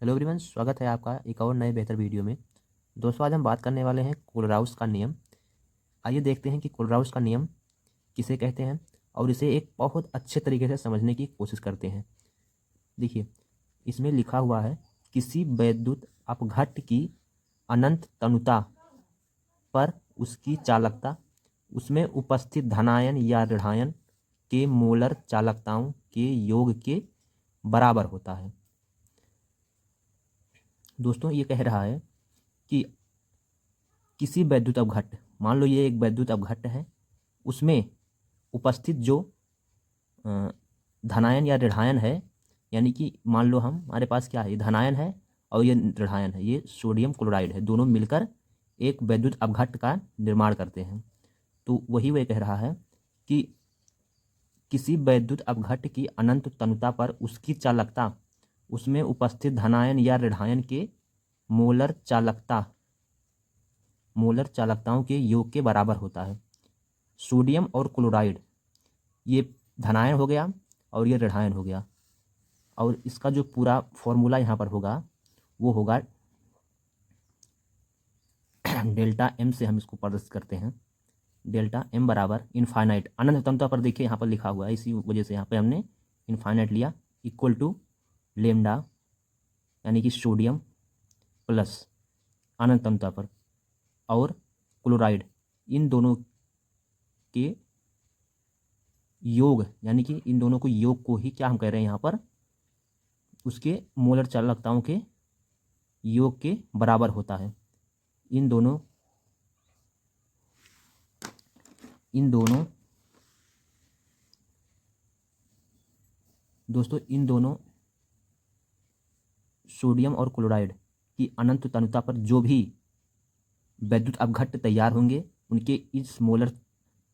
Hello everyone, स्वागत है आपका एक और नए बेहतर वीडियो में। दोस्तों, आज हम बात करने वाले हैं कोलराउस का नियम। आइए देखते हैं कि कोलराउस का नियम किसे कहते हैं और इसे एक बहुत अच्छे तरीके से समझने की कोशिश करते हैं। देखिए, इसमें लिखा हुआ है, किसी वैद्युत अपघट्ट की अनंत तनुता पर उसकी चालकता उसमें उपस्थित धनायन या ऋणायन के मोलर चालकताओं के योग के बराबर होता है। दोस्तों, ये कह रहा है कि किसी वैद्युत अपघट्ट, मान लो ये एक वैद्युत अपघट्ट है, उसमें उपस्थित जो धनायन या ऋणायन है, यानी कि मान लो हमारे पास क्या है, ये धनायन है और ये ऋणायन है, ये सोडियम क्लोराइड है, दोनों मिलकर एक वैद्युत अपघट्ट का निर्माण करते हैं। तो वही वह कह रहा है कि किसी वैद्युत अपघट्ट की अनंत तनुता पर उसकी चालकता उसमें उपस्थित धनायन या ऋणायन के मोलर चालकताओं के योग के बराबर होता है। सोडियम और क्लोराइड, ये धनायन हो गया और ये ऋणायन हो गया, और इसका जो पूरा फॉर्मूला यहाँ पर होगा वो होगा डेल्टा एम से हम इसको प्रदर्शित करते हैं। डेल्टा एम बराबर इनफाइनाइट, अनंत तनुता पर देखिए यहाँ पर लिखा हुआ है, इसी वजह से यहाँ पर हमने इनफाइनाइट लिया, इक्वल टू लेमडा, यानी कि सोडियम प्लस अनंत तनुता पर और क्लोराइड, इन दोनों के योग, यानी कि इन दोनों को योग को ही क्या हम कह रहे हैं यहाँ पर, उसके मोलर चालकताओं के योग के बराबर होता है। इन दोनों दोस्तों, इन दोनों सोडियम और क्लोराइड की अनंत तनुता पर जो भी वैद्युत अपघट्ट तैयार होंगे, उनके इस मोलर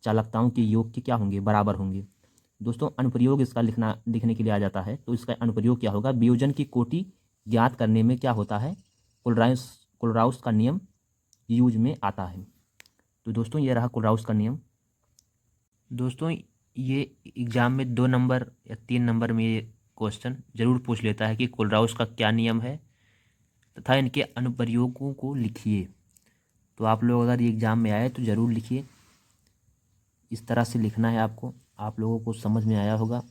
चालकताओं के योग के क्या होंगे, बराबर होंगे। दोस्तों, अनुप्रयोग इसका लिखने के लिए आ जाता है, तो इसका अनुप्रयोग क्या होगा, वियोजन की कोटि ज्ञात करने में क्या होता है, कोलराउस का नियम यूज में आता है। तो दोस्तों, ये रहा कोलराउस का नियम। दोस्तों, ये एग्जाम में 2 नंबर या 3 नंबर में ये क्वेश्चन जरूर पूछ लेता है कि कोलराउस का क्या नियम है तथा इनके अनुप्रयोगों को लिखिए। तो आप लोग अगर ये एग्ज़ाम में आए तो ज़रूर लिखिए। इस तरह से लिखना है आपको, आप लोगों को समझ में आया होगा।